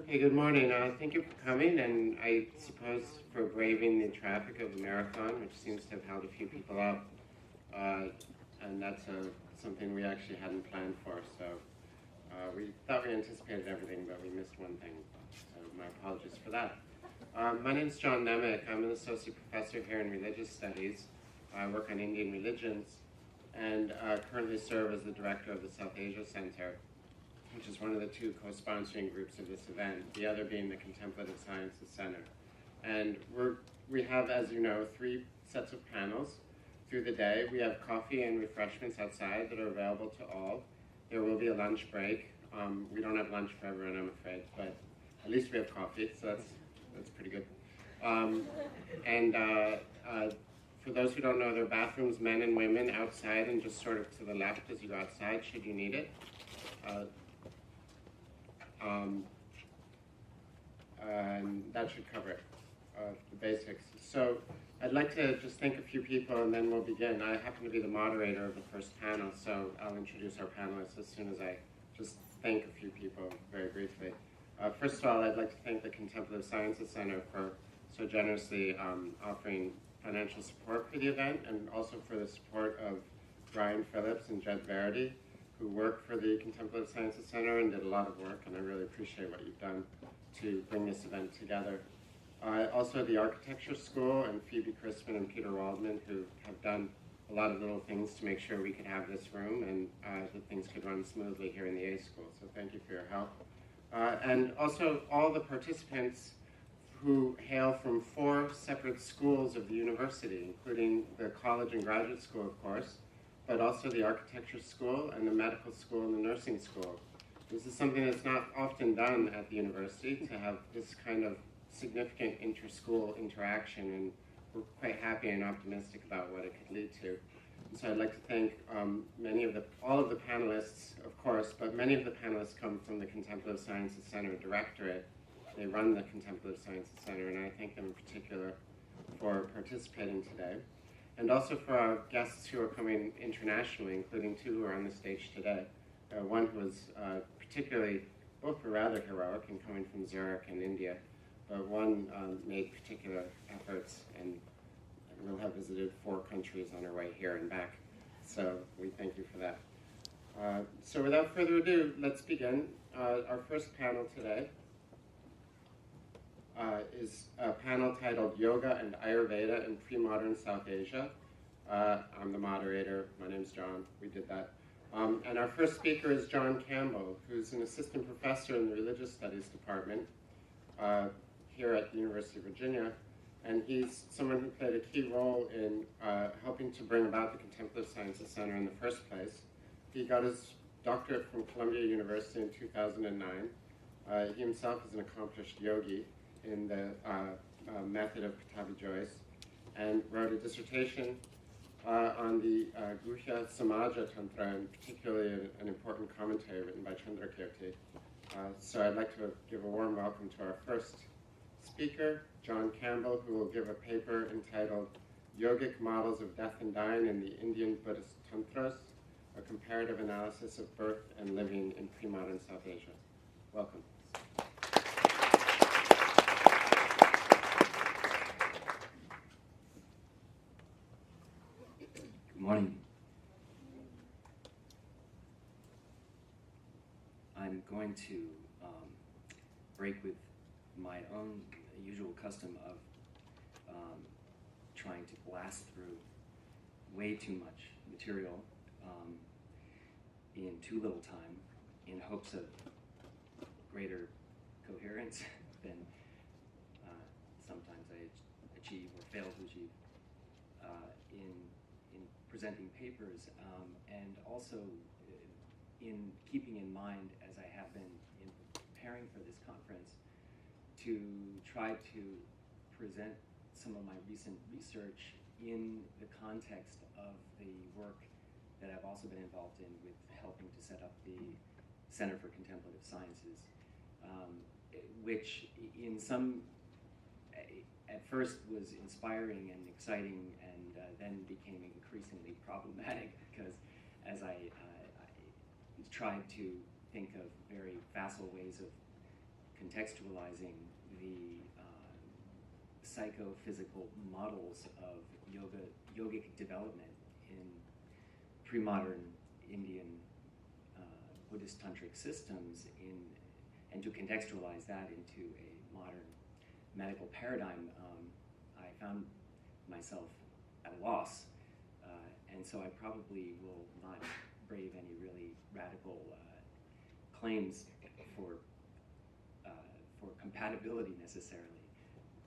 Okay, good morning. Thank you for coming, and I suppose for braving the traffic of the marathon, which seems to have held a few people up. And that's something we actually hadn't planned for, so we thought we anticipated everything, but we missed one thing, so my apologies for that. My name is John Nemec. I'm an associate professor here in religious studies. I work on Indian religions, and currently serve as the director of the South Asia Center, which is one of the two co-sponsoring groups of this event, the other being the Contemplative Sciences Center. And we have, as you know, 3 sets of panels through the day. We have coffee and refreshments outside that are available to all. There will be a lunch break. We don't have lunch for everyone, I'm afraid, but at least we have coffee, so that's pretty good. For those who don't know, there are bathrooms, men and women, outside and just sort of to the left as you go outside, should you need it. And that should cover it, the basics. So I'd like to just thank a few people and then we'll begin. I happen to be the moderator of the first panel, so I'll introduce our panelists as soon as I just thank a few people very briefly. First of all, I'd like to thank the Contemplative Sciences Center for so generously offering financial support for the event, and also for the support of Brian Phillips and Jed Verity, who work for the Contemplative Sciences Center and did a lot of work, and I really appreciate what you've done to bring this event together. Also the Architecture School and Phoebe Crispin and Peter Waldman, who have done a lot of little things to make sure we could have this room and that things could run smoothly here in the A School, so thank you for your help. And also all the participants who hail from 4 separate schools of the university, including the college and graduate school, of course, but also the architecture school and the medical school and the nursing school. This is something that's not often done at the university, to have this kind of significant inter-school interaction, and we're quite happy and optimistic about what it could lead to. And so I'd like to thank all of the panelists, of course, but many of the panelists come from the Contemplative Sciences Center Directorate. They run the Contemplative Sciences Center, and I thank them in particular for participating today. And also for our guests who are coming internationally, including 2 who are on the stage today. One who was particularly, both were rather heroic in coming from Zurich in India, but one made particular efforts and will have visited 4 countries on her way here and back. So we thank you for that. So without further ado, let's begin. Our first panel today is a panel titled Yoga and Ayurveda in Premodern South Asia. I'm the moderator. My name's John. We did that. And our first speaker is John Campbell, who's an assistant professor in the Religious Studies Department here at the University of Virginia. And he's someone who played a key role in helping to bring about the Contemplative Sciences Center in the first place. He got his doctorate from Columbia University in 2009. He himself is an accomplished yogi in the method of Patabi Joyce, and wrote a dissertation on the Guhya Samaja Tantra, and particularly an important commentary written by Chandrakirti. So I'd like to give a warm welcome to our first speaker, John Campbell, who will give a paper entitled Yogic Models of Death and Dying in the Indian Buddhist Tantras, a comparative analysis of birth and living in pre-modern South Asia. Welcome. Good morning. I'm going to break with my own usual custom of trying to blast through way too much material in too little time, in hopes of greater coherence than sometimes I achieve or fail to achieve in presenting papers, and also in keeping in mind, as I have been in preparing for this conference, to try to present some of my recent research in the context of the work that I've also been involved in with helping to set up the Center for Contemplative Sciences, which in some, at first was inspiring and exciting, and then became increasingly problematic, because as I tried to think of very facile ways of contextualizing the psychophysical models of yogic development in pre-modern Indian Buddhist Tantric systems, and to contextualize that into a modern medical paradigm, I found myself at a loss. And so I probably will not brave any really radical claims for compatibility necessarily.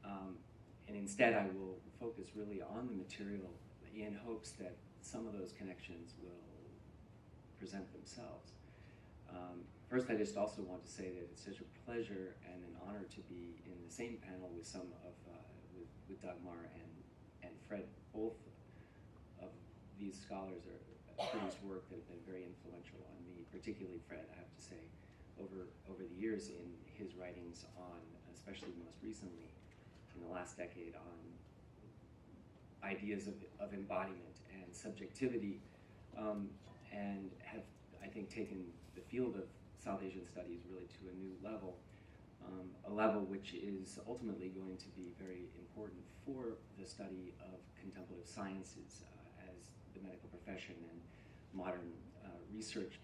And instead I will focus really on the material in hopes that some of those connections will present themselves. First, I just also want to say that it's such a pleasure and an honor to be in the same panel with some of, with Dagmar and Fred. Both of these scholars are produced work that have been very influential on me, particularly Fred, I have to say, over the years in his writings on, especially most recently, in the last decade, on ideas of embodiment and subjectivity, and have, I think, taken the field of South Asian studies really to a new level, a level which is ultimately going to be very important for the study of contemplative sciences as the medical profession and modern research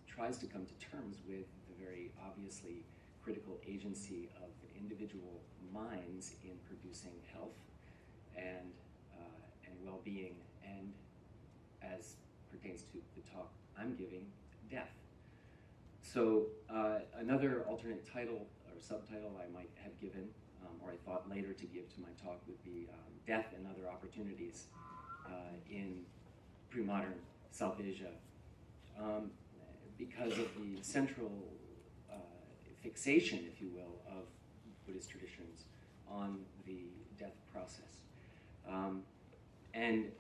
tries to come to terms with the very obviously critical agency of individual minds in producing health and well-being, and as pertains to the talk I'm giving, death. So another alternate title or subtitle I might have given, or I thought later to give to my talk, would be Death and Other Opportunities in Premodern South Asia, because of the central fixation, if you will, of Buddhist traditions on the death process. And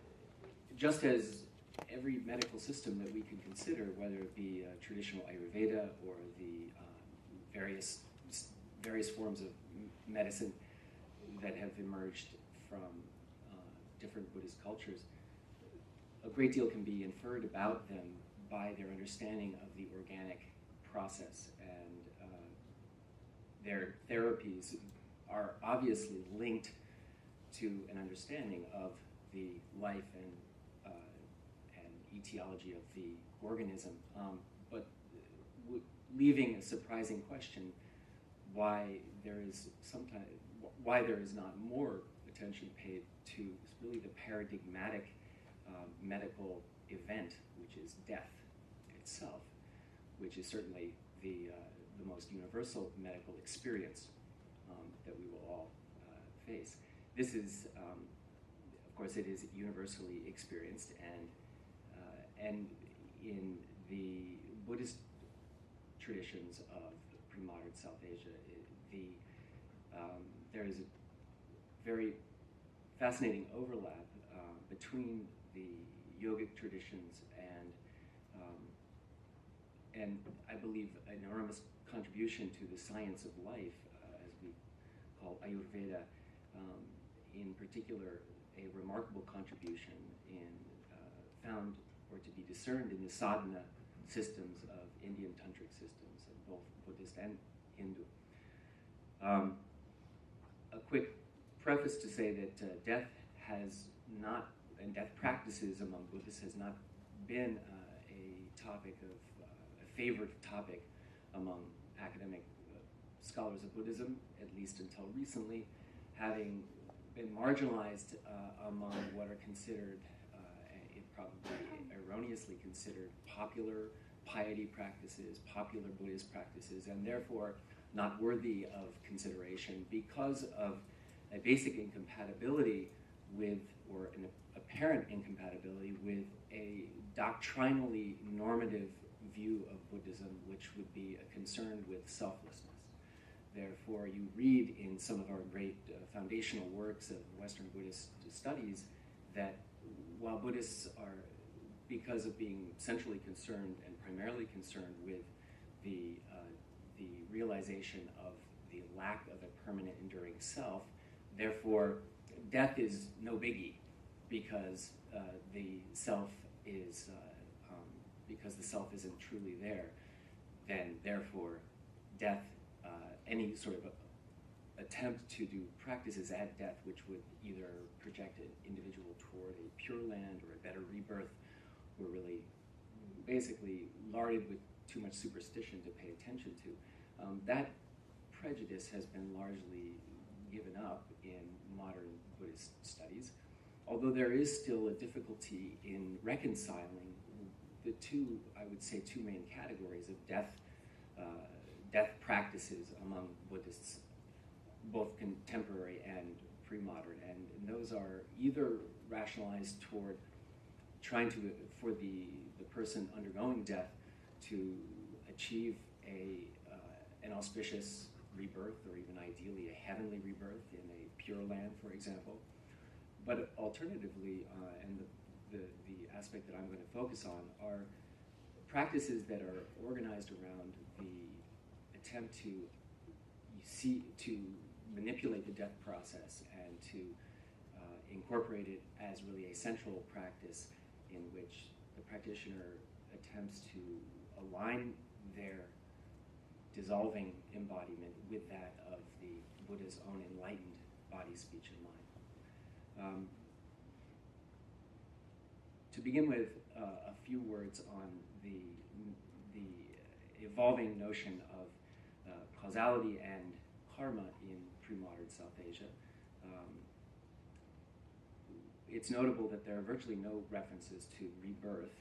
just as every medical system that we can consider, whether it be traditional Ayurveda or the various forms of medicine that have emerged from different Buddhist cultures, a great deal can be inferred about them by their understanding of the organic process, and their therapies are obviously linked to an understanding of the life and etiology of the organism, but leaving a surprising question why there is not more attention paid to really the paradigmatic medical event, which is death itself, which is certainly the most universal medical experience that we will all face. This is, of course, it is universally experienced, and in the Buddhist traditions of pre-modern South Asia, there is a very fascinating overlap between the yogic traditions and I believe an enormous contribution to the science of life, as we call Ayurveda, in particular, a remarkable contribution found or to be discerned in the sadhana systems of Indian tantric systems, both Buddhist and Hindu. A quick preface to say that death has not, and death practices among Buddhists has not been a topic of, a favorite topic among academic scholars of Buddhism, at least until recently, having been marginalized among what are considered, probably erroneously considered, popular piety practices, popular Buddhist practices, and therefore not worthy of consideration because of a basic incompatibility with, or an apparent incompatibility with, a doctrinally normative view of Buddhism, which would be a concern with selflessness. Therefore, you read in some of our great foundational works of Western Buddhist studies that while Buddhists are, because of being centrally concerned and primarily concerned with the realization of the lack of a permanent enduring self, therefore death is no biggie because the self is because the self isn't truly there. Then therefore death any sort of attempt to do practices at death which would either project an individual toward a pure land or a better rebirth were really basically larded with too much superstition to pay attention to. That prejudice has been largely given up in modern Buddhist studies, although there is still a difficulty in reconciling the two, I would say, two main categories of death practices among Buddhists, both contemporary and pre-modern, and those are either rationalized toward trying to, for the person undergoing death to achieve an auspicious rebirth, or even ideally a heavenly rebirth in a pure land, for example. But alternatively, and the aspect that I'm going to focus on, are practices that are organized around the attempt to manipulate the death process and to incorporate it as really a central practice in which the practitioner attempts to align their dissolving embodiment with that of the Buddha's own enlightened body, speech, and mind. To begin with, a few words on the evolving notion of causality and karma in pre-modern South Asia. It's notable that there are virtually no references to rebirth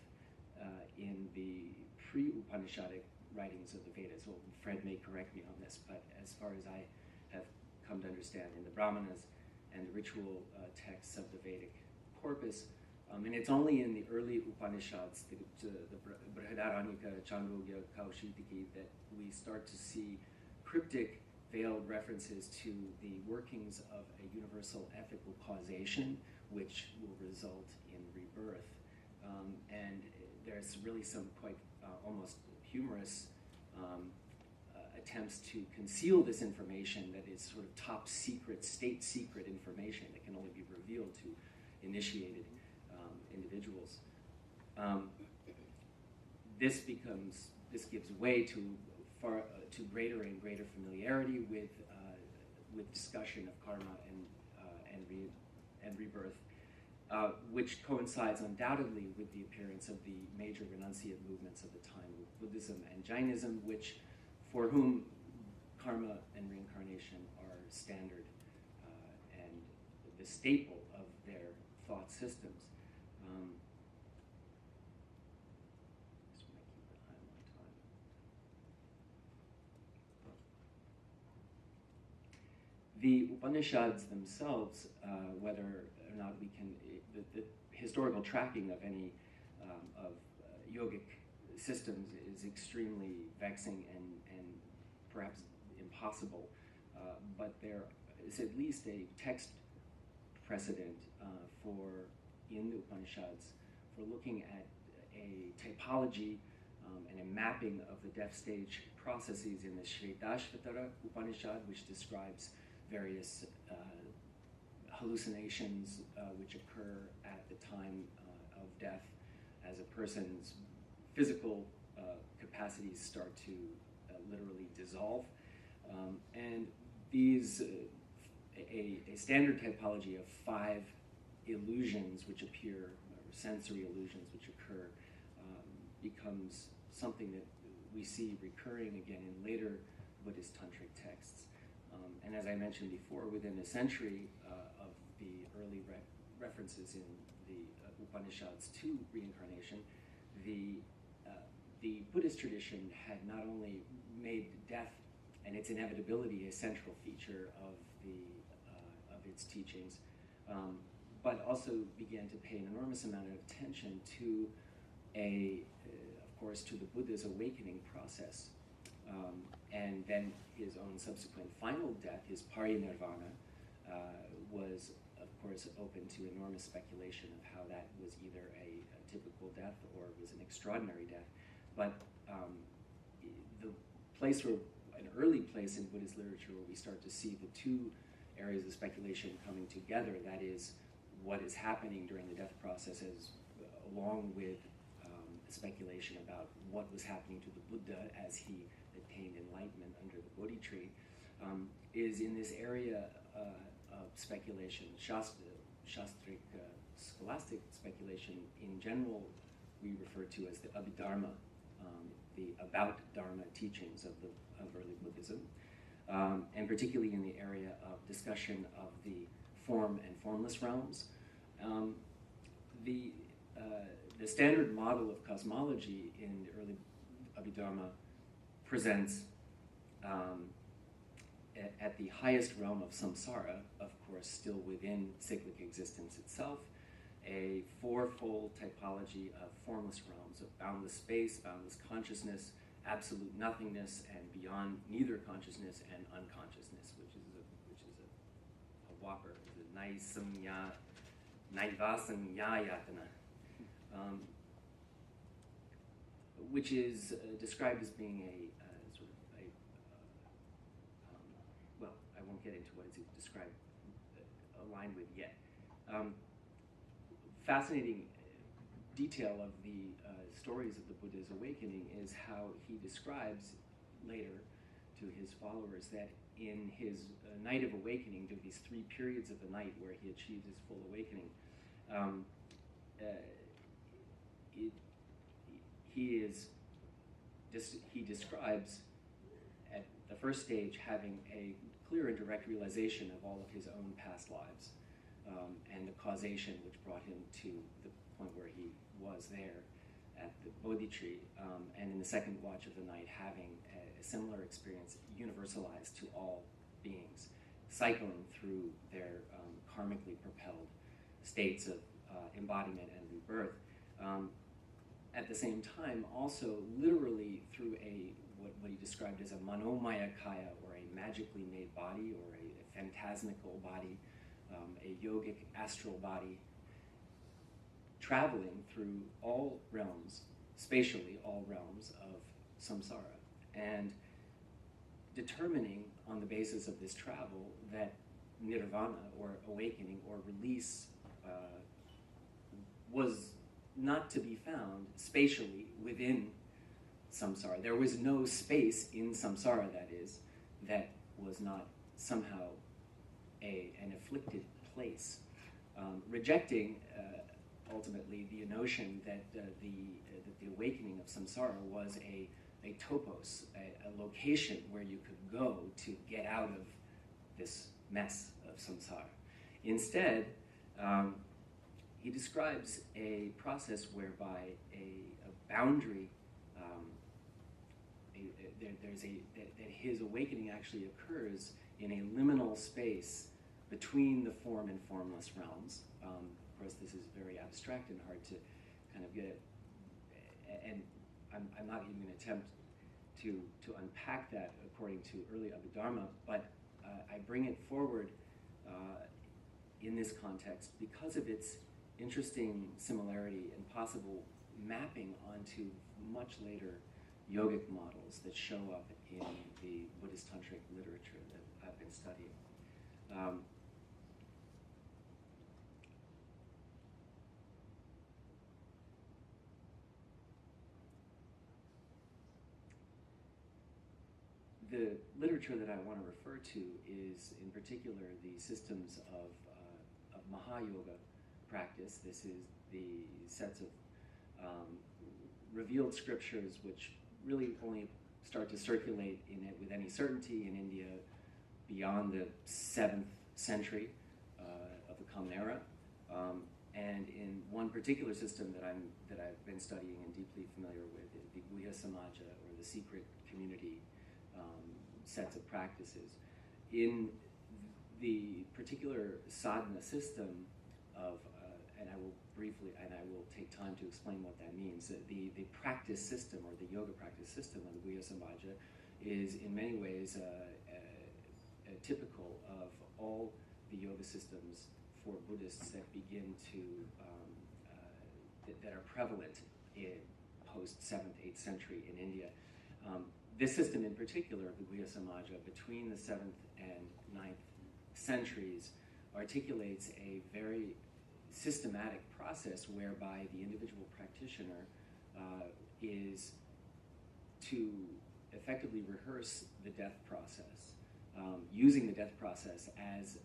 in the pre-Upanishadic writings of the Vedas. Well, Fred may correct me on this, but as far as I have come to understand, in the Brahmanas and the ritual texts of the Vedic corpus, and it's only in the early Upanishads, the Brihadaranyaka, Chandogya, Kaushitiki, that we start to see cryptic, veiled references to the workings of a universal ethical causation, which will result in rebirth. And there's really some quite almost humorous attempts to conceal this information that is sort of top secret, state secret information that can only be revealed to initiated individuals. This gives way to greater and greater familiarity with discussion of karma and rebirth, which coincides undoubtedly with the appearance of the major renunciate movements of the time, with Buddhism and Jainism, for whom karma and reincarnation are standard and the staple of their thought systems. Just want to keep an eye on my time. The Upanishads themselves, whether or not we can, the historical tracking of any of yogic systems is extremely vexing and perhaps impossible, but there is at least a text precedent in the Upanishads for looking at a typology and a mapping of the death stage processes in the Shvetashvatara Upanishad, which describes various hallucinations which occur at the time of death as a person's physical capacities start to literally dissolve. And these, a standard typology of 5 illusions which appear, or sensory illusions which occur, becomes something that we see recurring again in later Buddhist tantric texts. And as I mentioned before, within a century of the early references in the Upanishads to reincarnation, the Buddhist tradition had not only made death and its inevitability a central feature of its teachings, but also began to pay an enormous amount of attention to of course, to the Buddha's awakening process. And then his own subsequent final death, his parinirvana, was, of course, open to enormous speculation of how that was either a typical death or was an extraordinary death. But the place where, an early place in Buddhist literature where we start to see the two areas of speculation coming together, that is, what is happening during the death process along with speculation about what was happening to the Buddha as he attained enlightenment under the Bodhi tree, is in this area of speculation, shastric, scholastic speculation. In general, we refer to as the Abhidharma, the about Dharma teachings of early Buddhism, and particularly in the area of discussion of the form and formless realms. The standard model of cosmology in the early Abhidharma presents at the highest realm of samsara, of course, still within cyclic existence itself, a fourfold typology of formless realms, of boundless space, boundless consciousness, absolute nothingness, and beyond neither consciousness and unconsciousness, which is a whopper, the naivasanyayatana, which is described as being a sort of well, I won't get into what it's described, aligned with yet. Fascinating detail of the stories of the Buddha's awakening is how he describes later to his followers that in his night of awakening, there are these 3 periods of the night where he achieves his full awakening. He describes at the first stage having a clear and direct realization of all of his own past lives, and the causation which brought him to the point where he was there at the Bodhi tree, and in the second watch of the night having a similar experience universalized to all beings, cycling through their karmically propelled states of embodiment and rebirth. At the same time, also literally through what he described as a manomayakaya, or a magically made body, or a phantasmical body, a yogic astral body, traveling through all realms, spatially all realms of samsara, and determining on the basis of this travel that nirvana, or awakening, or release, was not to be found spatially within samsara. There was no space in samsara, that is, that was not somehow an afflicted place, rejecting ultimately the notion that the awakening of samsara was a topos, a location where you could go to get out of this mess of samsara. Instead, he describes a process whereby a boundary, that his awakening actually occurs in a liminal space between the form and formless realms. Of course, this is very abstract and hard to kind of get it, and I'm not even going to attempt to unpack that according to early Abhidharma, but I bring it forward in this context because of its interesting similarity and possible mapping onto much later yogic models that show up in the Buddhist Tantric literature that I've been studying. The literature that I want to refer to is, in particular, the systems of Mahayoga practice. This is the sets of revealed scriptures which really only start to circulate in it with any certainty in India beyond the 7th century of the Common Era. And in one particular system that I've been studying and deeply familiar with, the Guhya Samaja, or the secret community sets of practices. In the particular sadhana system of, and I will take time to explain what that means. The practice system, or the yoga practice system of the Guhya Samaja, is in many ways typical of all the yoga systems for Buddhists that begin to, that are prevalent in post-7th, 8th century in India. This system in particular, the Guhya Samaja, between the 7th and 9th centuries, articulates a very systematic process whereby the individual practitioner is to effectively rehearse the death process, using the death process as,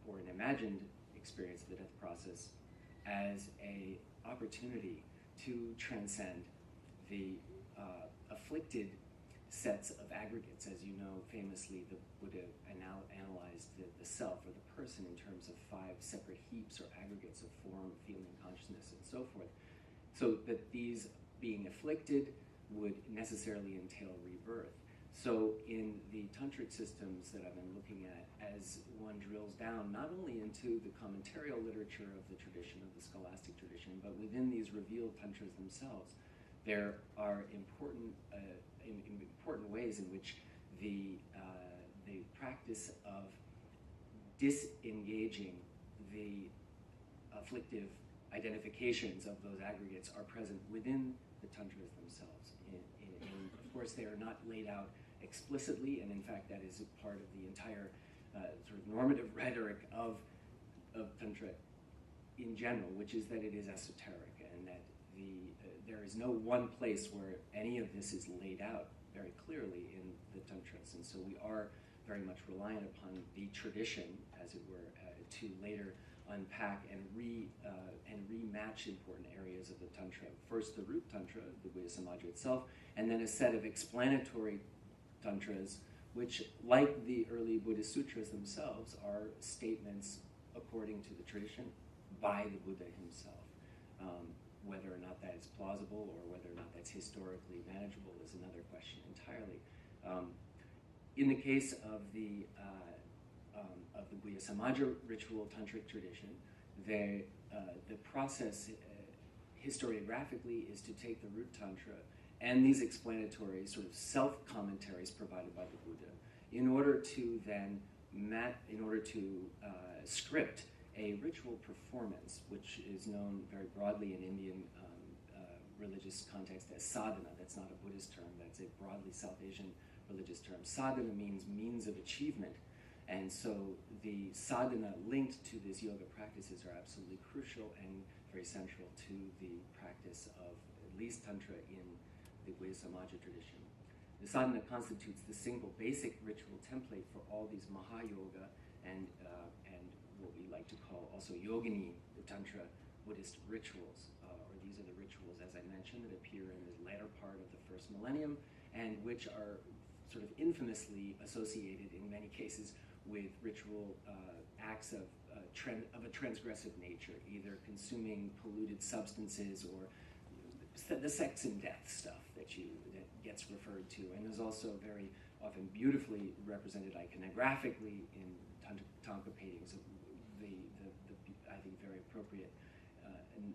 or an imagined experience of the death process as a opportunity to transcend the afflicted sets of aggregates. As you know, famously, the Buddha analyzed the self or the person in terms of 5 separate heaps or aggregates of form, feeling, consciousness, and so forth. So that these being afflicted would necessarily entail rebirth. So in the tantric systems that I've been looking at, as one drills down not only into the commentarial literature of the tradition, of the scholastic tradition, but within these revealed tantras themselves, there are important ways in which the practice of disengaging the afflictive identifications of those aggregates are present within the tantras themselves. And of course, they are not laid out explicitly, and in fact, that is a part of the entire sort of normative rhetoric of tantra in general, which is that it is esoteric, and that there is no one place where any of this is laid out very clearly in the tantras, and so we are very much reliant upon the tradition, as it were, to later unpack and rematch important areas of the tantra. First, the root tantra, the Buddhist Samaja itself, and then a set of explanatory tantras, which, like the early Buddhist sutras themselves, are statements according to the tradition by the Buddha himself. Whether or not that is plausible or whether or not that's historically manageable is another question entirely. In the case of the Buddhist Samaja ritual tantric tradition, the process historiographically is to take the root tantra and these explanatory sort of self-commentaries provided by the Buddha in order to then script a ritual performance, which is known very broadly in Indian religious context as sadhana. That's not a Buddhist term, that's a broadly South Asian religious term. Sadhana means means of achievement. And so the sadhana linked to these yoga practices are absolutely crucial and very central to the practice of at least Tantra in the Buddhist Samaja tradition. The sadhana constitutes the single basic ritual template for all these Mahayoga and what we like to call also Yogini, the Tantra Buddhist rituals. Or these are the rituals, as I mentioned, that appear in the latter part of the first millennium and which are sort of infamously associated in many cases with ritual acts of a transgressive nature, either consuming polluted substances or the sex and death stuff that gets referred to, and is also very often beautifully represented iconographically in Tantra paintings. I think very appropriate an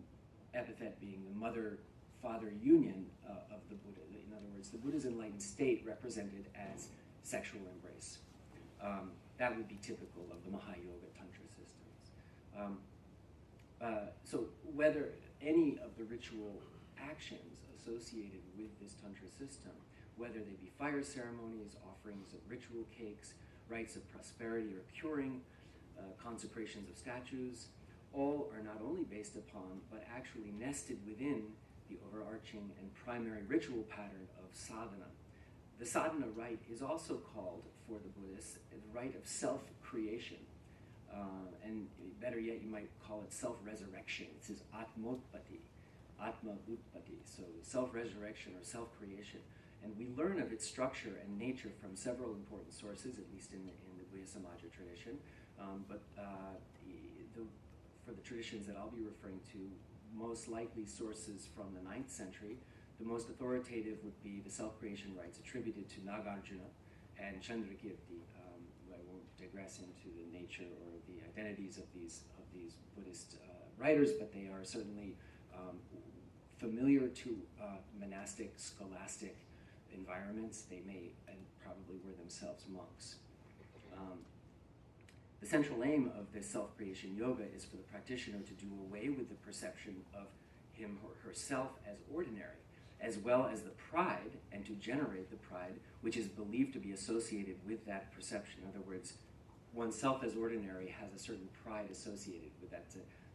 epithet being the mother-father union of the Buddha. In other words, the Buddha's enlightened state represented as sexual embrace. That would be typical of the Mahayoga Tantra systems. So whether any of the ritual actions associated with this Tantra system, whether they be fire ceremonies, offerings of ritual cakes, rites of prosperity or curing, consecrations of statues, all are not only based upon, but actually nested within the overarching and primary ritual pattern of sadhana. The sadhana rite is also called, for the Buddhists, the rite of self-creation. And better yet, you might call it self-resurrection. It says atmotpati, atma-utpati, so self-resurrection or self-creation. And we learn of its structure and nature from several important sources, at least in the Buddhist Samaja tradition. For the traditions that I'll be referring to, most likely sources from the 9th century. The most authoritative would be the self-creation rites attributed to Nagarjuna and Chandrakirti. I won't digress into the nature or the identities of these Buddhist writers, but they are certainly familiar to monastic, scholastic environments. They may and probably were themselves monks. The central aim of this self-creation yoga is for the practitioner to do away with the perception of him or herself as ordinary, as well as the pride, and to generate the pride which is believed to be associated with that perception. In other words, oneself as ordinary has a certain pride associated with that,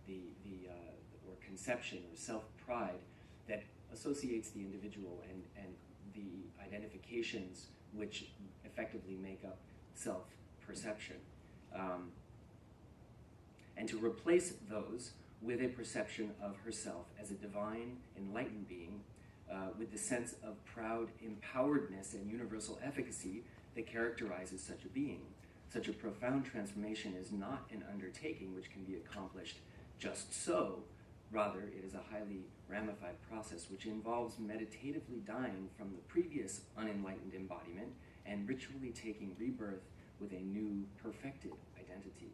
or conception or self-pride that associates the individual and the identifications which effectively make up self-perception. And to replace those with a perception of herself as a divine, enlightened being, with the sense of proud empoweredness and universal efficacy that characterizes such a being. Such a profound transformation is not an undertaking which can be accomplished just so. Rather, it is a highly ramified process which involves meditatively dying from the previous unenlightened embodiment and ritually taking rebirth with a new, perfected identity.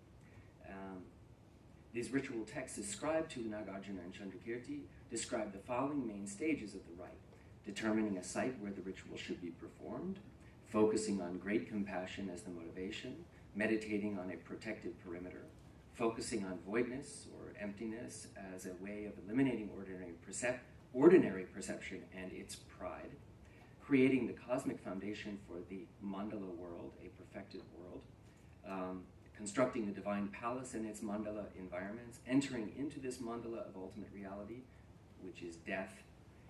These ritual texts ascribed to Nagarjuna and Chandrakirti describe the following main stages of the rite: determining a site where the ritual should be performed, focusing on great compassion as the motivation, meditating on a protective perimeter, focusing on voidness or emptiness as a way of eliminating ordinary perception and its pride, creating the cosmic foundation for the mandala world, a perfected world, constructing the divine palace and its mandala environments, entering into this mandala of ultimate reality, which is death,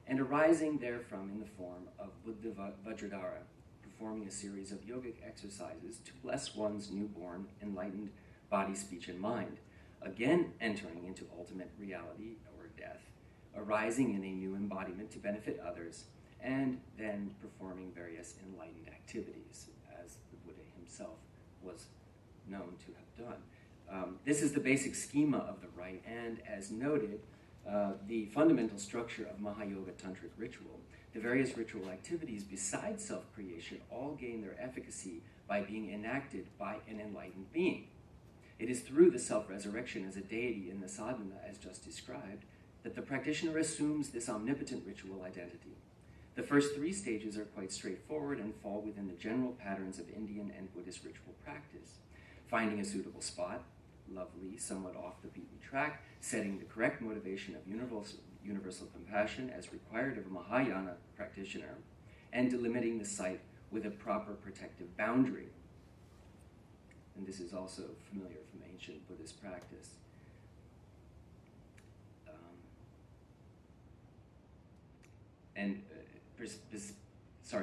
and arising therefrom in the form of Buddha Vajradhara, performing a series of yogic exercises to bless one's newborn, enlightened body, speech, and mind, again entering into ultimate reality or death, arising in a new embodiment to benefit others, and then performing various enlightened activities, as the Buddha himself was known to have done. This is the basic schema of the rite, and as noted, the fundamental structure of Mahayoga Tantric ritual. The various ritual activities besides self-creation all gain their efficacy by being enacted by an enlightened being. It is through the self-resurrection as a deity in the sadhana, as just described, that the practitioner assumes this omnipotent ritual identity. The first three stages are quite straightforward and fall within the general patterns of Indian and Buddhist ritual practice. Finding a suitable spot, lovely, somewhat off the beaten track, setting the correct motivation of universal compassion as required of a Mahayana practitioner, and delimiting the site with a proper protective boundary. And this is also familiar from ancient Buddhist practice.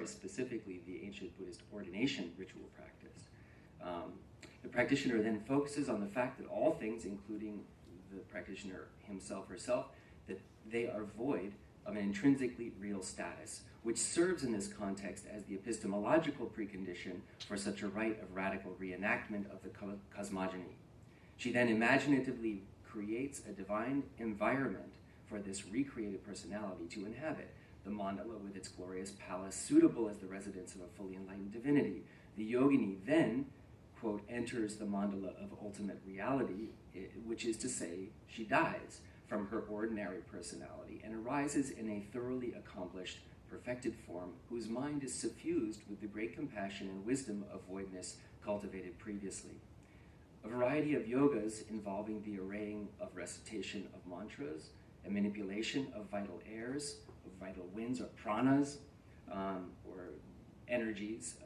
Specifically the ancient Buddhist ordination ritual practice. The practitioner then focuses on the fact that all things, including the practitioner himself, herself, that they are void of an intrinsically real status, which serves in this context as the epistemological precondition for such a rite of radical reenactment of the cosmogony. She then imaginatively creates a divine environment for this recreated personality to inhabit, the mandala with its glorious palace, suitable as the residence of a fully enlightened divinity. The yogini then, quote, enters the mandala of ultimate reality, which is to say, she dies from her ordinary personality and arises in a thoroughly accomplished, perfected form whose mind is suffused with the great compassion and wisdom of voidness cultivated previously. A variety of yogas involving the arraying of recitation of mantras, a manipulation of vital airs, of vital winds or pranas, or energies,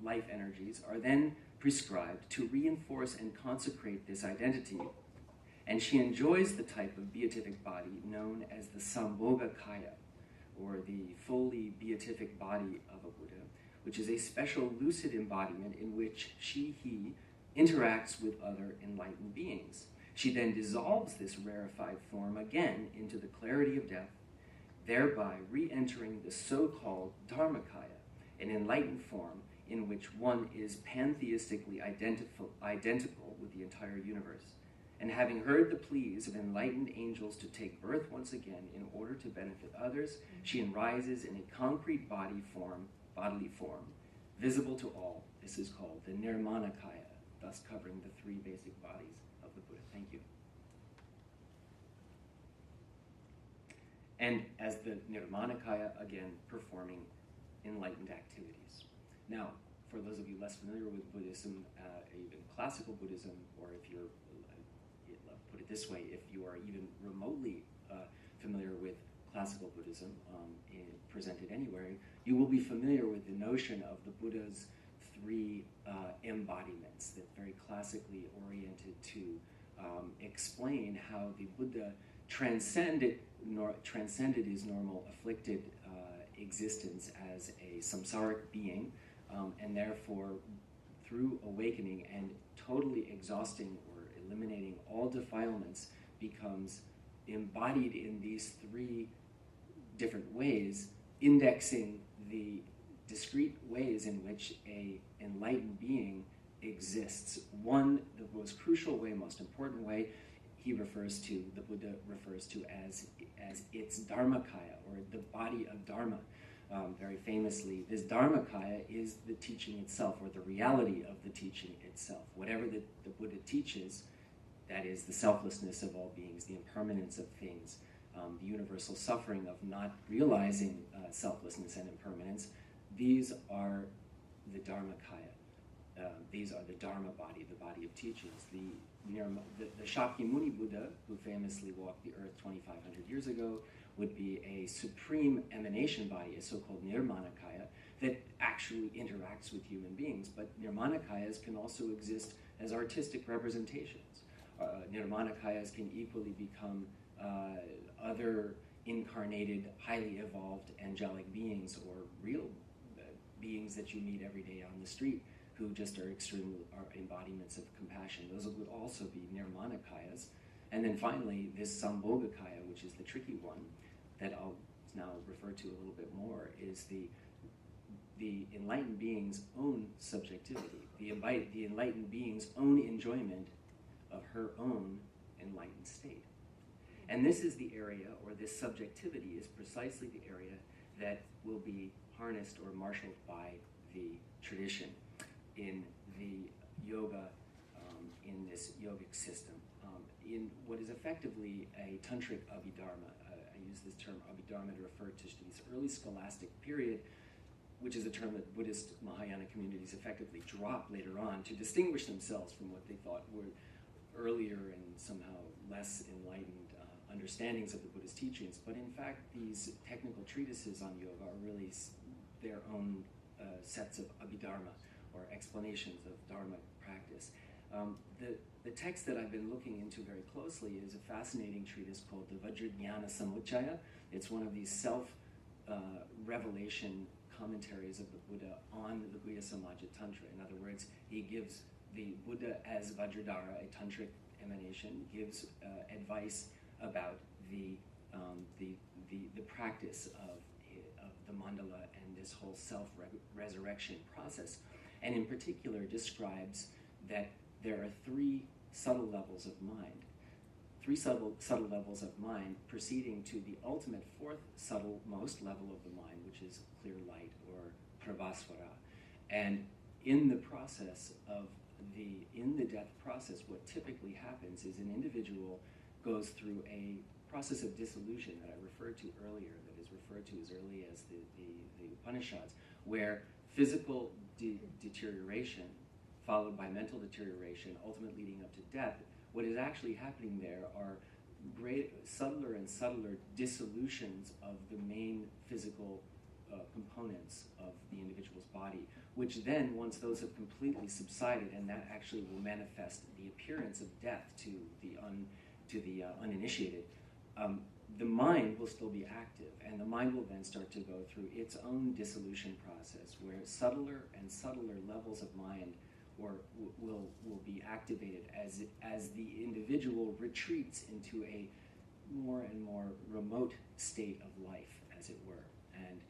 life energies, are then prescribed to reinforce and consecrate this identity. And she enjoys the type of beatific body known as the Sambhogakaya, or the fully beatific body of a Buddha, which is a special lucid embodiment in which he interacts with other enlightened beings. She then dissolves this rarefied form again into the clarity of death, thereby re-entering the so-called Dharmakaya, an enlightened form in which one is pantheistically identical with the entire universe. And having heard the pleas of enlightened angels to take birth once again in order to benefit others, she arises in a concrete bodily form, visible to all. This is called the Nirmanakaya, thus covering the three basic bodies of the Buddha. Thank you. And as the Nirmanakaya, again, performing enlightened activities. Now, for those of you less familiar with Buddhism, even classical Buddhism, or if you're, put it this way, if you are even remotely familiar with classical Buddhism presented anywhere, you will be familiar with the notion of the Buddha's three embodiments that very classically oriented to explain how the Buddha transcended his normal afflicted existence as a samsaric being, and therefore, through awakening and totally exhausting or eliminating all defilements, becomes embodied in these three different ways, indexing the discrete ways in which a enlightened being exists. One, the most crucial way, most important way, the Buddha refers to as its Dharmakaya, or the body of Dharma. Very famously, this Dharmakaya is the teaching itself, or the reality of the teaching itself. Whatever the Buddha teaches, that is the selflessness of all beings, the impermanence of things, the universal suffering of not realizing selflessness and impermanence, these are the Dharmakaya. These are the Dharma body, the body of teachings. The Shakyamuni Buddha, who famously walked the earth 2,500 years ago, would be a supreme emanation body, a so-called Nirmanakaya, that actually interacts with human beings. But Nirmanakayas can also exist as artistic representations. Nirmanakayas can equally become other incarnated, highly evolved angelic beings, or real beings that you meet every day on the street, who just are embodiments of compassion. Those would also be Nirmanakayas. And then finally, this Sambhogakaya, which is the tricky one, that I'll now refer to a little bit more, is the enlightened being's own subjectivity, the enlightened being's own enjoyment of her own enlightened state. And this is the area, or this subjectivity is precisely the area that will be harnessed or marshaled by the tradition in the yoga, in this yogic system, in what is effectively a tantric abhidharma. I use this term abhidharma to refer to this early scholastic period, which is a term that Buddhist Mahayana communities effectively dropped later on to distinguish themselves from what they thought were earlier and somehow less enlightened understandings of the Buddhist teachings. But in fact, these technical treatises on yoga are really their own sets of abhidharma, or explanations of dharma practice. The text that I've been looking into very closely is a fascinating treatise called the Vajrajnana Samuccaya. It's one of these self-revelation commentaries of the Buddha on the Guhya Samaja Tantra. In other words, he gives the Buddha as Vajradhara, a tantric emanation, gives advice about the practice of the mandala and this whole self-resurrection process, and in particular describes that there are three subtle levels of mind, subtle levels of mind proceeding to the ultimate fourth subtle-most level of the mind, which is clear light, or pravasvara. And in the process of in the death process, what typically happens is an individual goes through a process of dissolution that I referred to earlier, that is referred to as early as the Upanishads, where physical deterioration followed by mental deterioration, ultimately leading up to death. What is actually happening there are subtler and subtler dissolutions of the main physical components of the individual's body, which then, once those have completely subsided, and that actually will manifest the appearance of death to the uninitiated, the mind will still be active, and the mind will then start to go through its own dissolution process, where subtler and subtler levels of mind will be activated as the individual retreats into a more and more remote state of life, as it were. And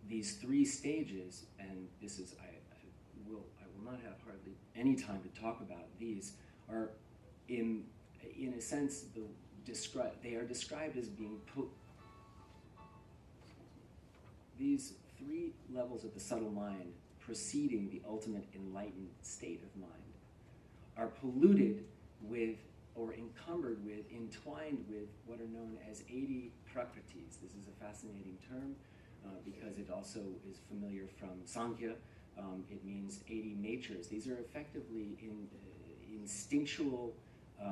these three stages, and this is I will not have hardly any time to talk about these, are in a sense they are described as being these three levels of the subtle mind preceding the ultimate enlightened state of mind are polluted with, or encumbered with, entwined with what are known as 80 prakritis. This is a fascinating term because it also is familiar from Sankhya. It means 80 natures. These are effectively instinctual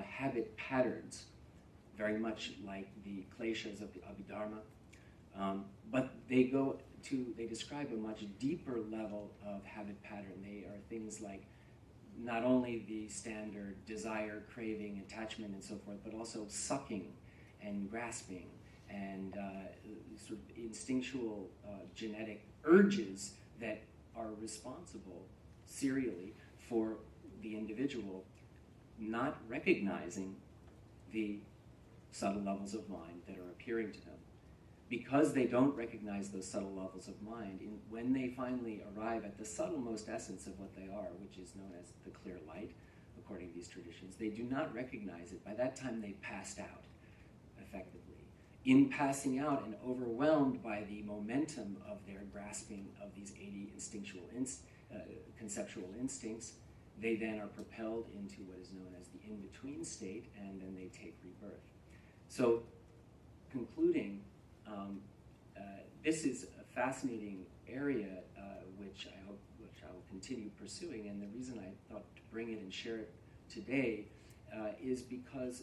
habit patterns, very much like the kleshas of the Abhidharma, but they describe a much deeper level of habit pattern. They are things like not only the standard desire, craving, attachment, and so forth, but also sucking and grasping and sort of instinctual genetic urges that are responsible serially for the individual not recognizing the subtle levels of mind that are appearing to them. Because they don't recognize those subtle levels of mind, when they finally arrive at the subtlemost essence of what they are, which is known as the clear light, according to these traditions, they do not recognize it. By that time, they've passed out, effectively. In passing out and overwhelmed by the momentum of their grasping of these 80 instinctual conceptual instincts, they then are propelled into what is known as the in-between state, and then they take rebirth. So, concluding, this is a fascinating area which I will continue pursuing, and the reason I thought to bring it and share it today is because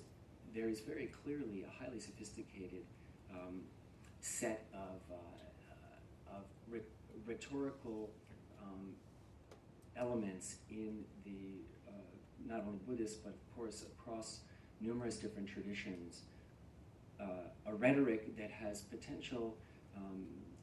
there is very clearly a highly sophisticated set of rhetorical elements in the not only Buddhist but of course across numerous different traditions. A rhetoric that has potential,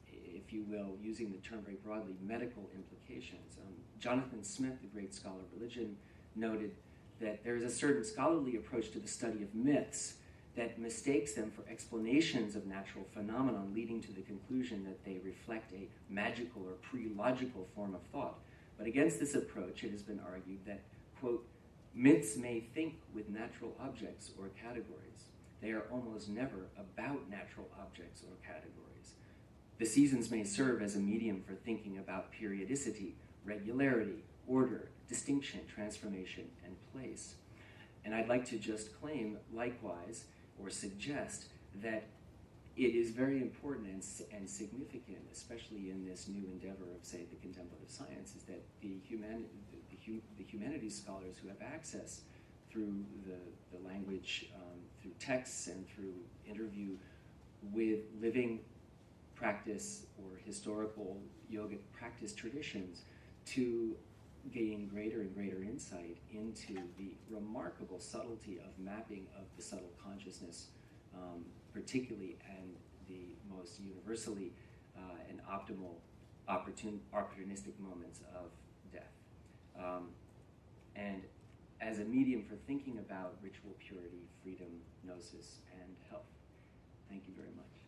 if you will, using the term very broadly, medical implications. Jonathan Smith, the great scholar of religion, noted that there is a certain scholarly approach to the study of myths that mistakes them for explanations of natural phenomenon, leading to the conclusion that they reflect a magical or pre-logical form of thought. But against this approach, it has been argued that, quote, myths may think with natural objects or categories. They are almost never about natural objects or categories. The seasons may serve as a medium for thinking about periodicity, regularity, order, distinction, transformation, and place. And I'd like to just claim, likewise, or suggest that it is very important and significant, especially in this new endeavor of, say, the contemplative sciences, that the humanities scholars who have access through the language, through texts and through interview with living practice or historical yogic practice traditions to gain greater and greater insight into the remarkable subtlety of mapping of the subtle consciousness, particularly and the most universally and optimal opportunistic moments of death. And as a medium for thinking about ritual purity, freedom, gnosis, and health. Thank you very much.